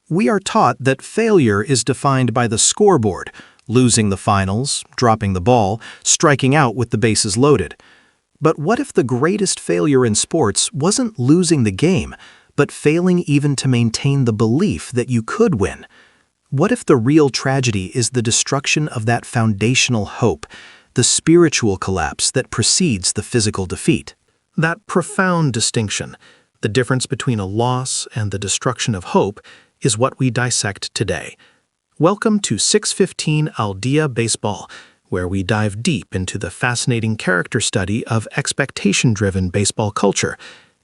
We are taught that failure is defined by the scoreboard, losing the finals, dropping the ball, striking out with the bases loaded. But what if the greatest failure in sports wasn't losing the game, but failing even to maintain the belief that you could win? What if the real tragedy is the destruction of that foundational hope, the spiritual collapse that precedes the physical defeat? That profound distinction, the difference between a loss and the destruction of hope, is what we dissect today. Welcome to 615 Al Dia Baseball, where we dive deep into the fascinating character study of expectation-driven baseball culture,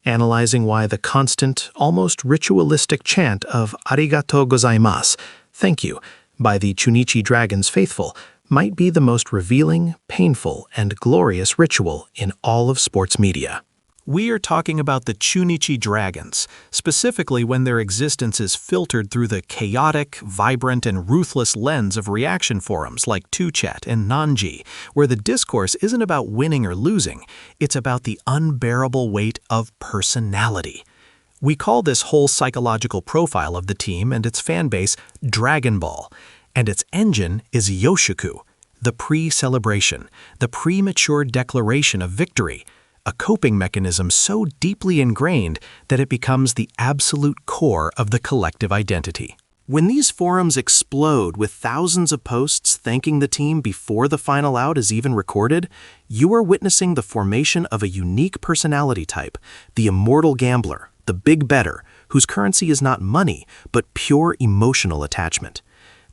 analyzing why the constant, almost ritualistic chant of "Arigato gozaimasu," thank you, by the Chunichi Dragons faithful, might be the most revealing, painful, and glorious ritual in all of sports media. We are talking about the Chunichi Dragons, specifically when their existence is filtered through the chaotic, vibrant, and ruthless lens of reaction forums like 2chat and Nanji, where the discourse isn't about winning or losing, it's about the unbearable weight of personality. We call this whole psychological profile of the team and its fanbase Dragon Ball, and its engine is Yoshiku, the pre-celebration, the premature declaration of victory, a coping mechanism so deeply ingrained that it becomes the absolute core of the collective identity. When these forums explode with thousands of posts thanking the team before the final out is even recorded, you are witnessing the formation of a unique personality type, the immortal gambler, the big bettor, whose currency is not money, but pure emotional attachment.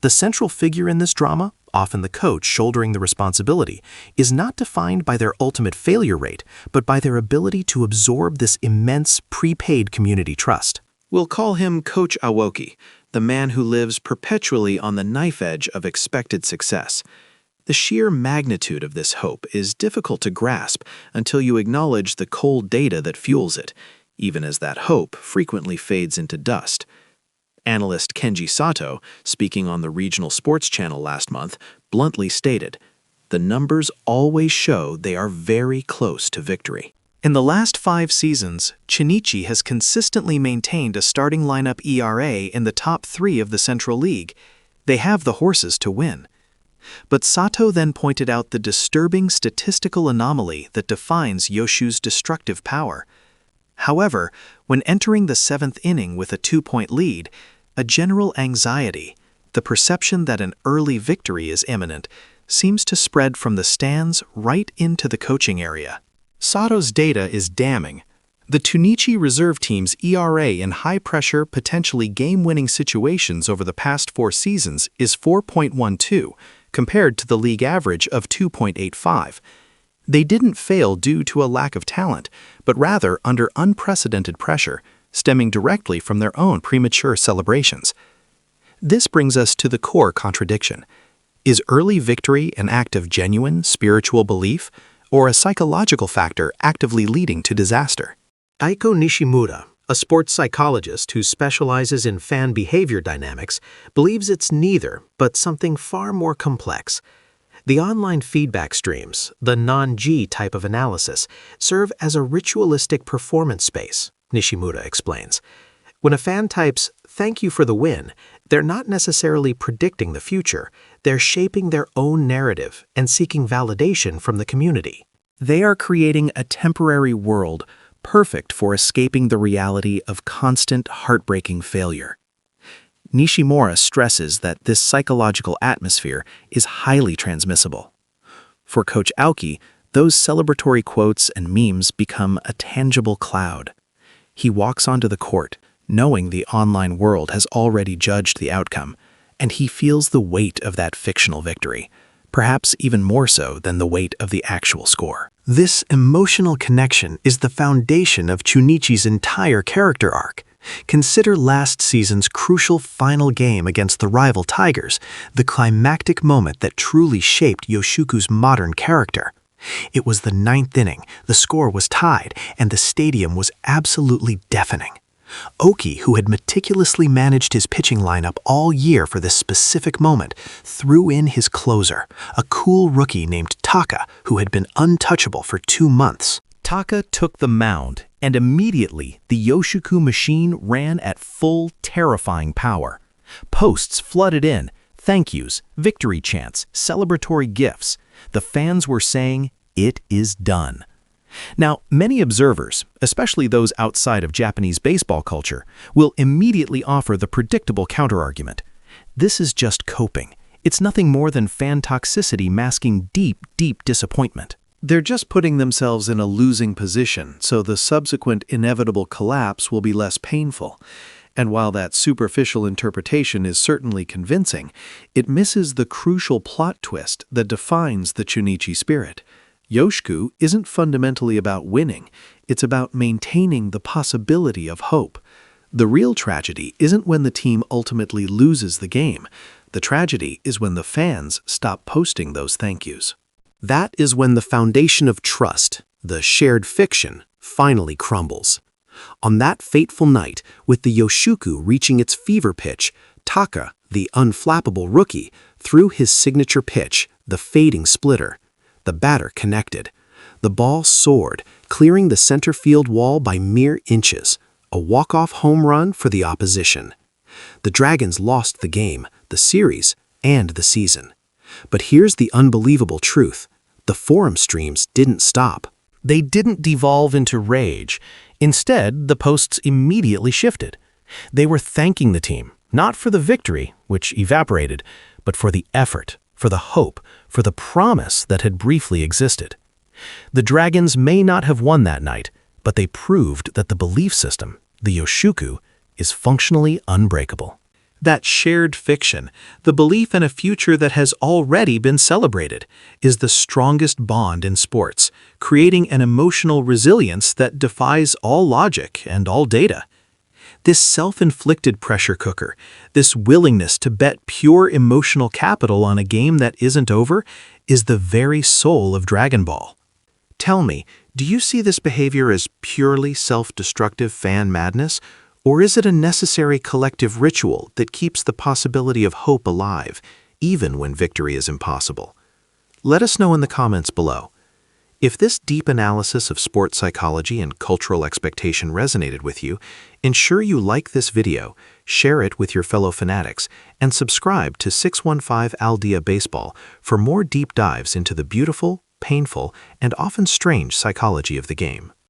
The central figure in this drama, often the coach shouldering the responsibility, is not defined by their ultimate failure rate, but by their ability to absorb this immense prepaid community trust. We'll call him Coach Aoki, the man who lives perpetually on the knife edge of expected success. The sheer magnitude of this hope is difficult to grasp until you acknowledge the cold data that fuels it, even as that hope frequently fades into dust. Analyst Kenji Sato, speaking on the regional sports channel last month, bluntly stated, "The numbers always show they are very close to victory." In the last 5 seasons, Chunichi has consistently maintained a starting lineup ERA in the top 3 of the Central League. They have the horses to win. But Sato then pointed out the disturbing statistical anomaly that defines Yoshu's destructive power. However, when entering the 7th inning with a 2-point lead, a general anxiety, the perception that an early victory is imminent, seems to spread from the stands right into the coaching area. Sato's data is damning. The Chunichi reserve team's ERA in high-pressure, potentially game-winning situations over the past 4 seasons is 4.12, compared to the league average of 2.85. They didn't fail due to a lack of talent, but rather under unprecedented pressure, stemming directly from their own premature celebrations. This brings us to the core contradiction. Is early victory an act of genuine spiritual belief, or a psychological factor actively leading to disaster? Aiko Nishimura, a sports psychologist who specializes in fan behavior dynamics, believes it's neither, but something far more complex. The online feedback streams, the non-G type of analysis, serve as a ritualistic performance space, Nishimura explains. When a fan types, "Thank you for the win," they're not necessarily predicting the future. They're shaping their own narrative and seeking validation from the community. They are creating a temporary world perfect for escaping the reality of constant, heartbreaking failure. Nishimura stresses that this psychological atmosphere is highly transmissible. For Coach Aoki, those celebratory quotes and memes become a tangible cloud. He walks onto the court, knowing the online world has already judged the outcome, and he feels the weight of that fictional victory, perhaps even more so than the weight of the actual score. This emotional connection is the foundation of Chunichi's entire character arc. Consider last season's crucial final game against the rival Tigers, the climactic moment that truly shaped Yoshiku's modern character. It was the 9th inning, the score was tied, and the stadium was absolutely deafening. Oki, who had meticulously managed his pitching lineup all year for this specific moment, threw in his closer, a cool rookie named Taka, who had been untouchable for 2 months. Taka took the mound, And immediately, the Yoshiku machine ran at full, terrifying power. Posts flooded in, thank yous, victory chants, celebratory gifts. The fans were saying, "It is done." Now, many observers, especially those outside of Japanese baseball culture, will immediately offer the predictable counterargument. This is just coping. It's nothing more than fan toxicity masking deep, deep disappointment. They're just putting themselves in a losing position, so the subsequent inevitable collapse will be less painful. And while that superficial interpretation is certainly convincing, it misses the crucial plot twist that defines the Chunichi spirit. Yoshiku isn't fundamentally about winning, it's about maintaining the possibility of hope. The real tragedy isn't when the team ultimately loses the game. The tragedy is when the fans stop posting those thank yous. That is when the foundation of trust, the shared fiction, finally crumbles. On that fateful night, with the Yoshiku reaching its fever pitch, Taka, the unflappable rookie, threw his signature pitch, the fading splitter. The batter connected. The ball soared, clearing the center field wall by mere inches. A walk-off home run for the opposition. The Dragons lost the game, the series, and the season. But here's the unbelievable truth. The forum streams didn't stop. They didn't devolve into rage. Instead, the posts immediately shifted. They were thanking the team, not for the victory, which evaporated, but for the effort, for the hope, for the promise that had briefly existed. The Dragons may not have won that night, but they proved that the belief system, the Yoshiku, is functionally unbreakable. That shared fiction, the belief in a future that has already been celebrated, is the strongest bond in sports, creating an emotional resilience that defies all logic and all data. This self-inflicted pressure cooker, this willingness to bet pure emotional capital on a game that isn't over, is the very soul of Dragon Ball. Tell me, do you see this behavior as purely self-destructive fan madness, or is it a necessary collective ritual that keeps the possibility of hope alive, even when victory is impossible? Let us know in the comments below. If this deep analysis of sports psychology and cultural expectation resonated with you, ensure you like this video, share it with your fellow fanatics, and subscribe to 615 Aldea Baseball for more deep dives into the beautiful, painful, and often strange psychology of the game.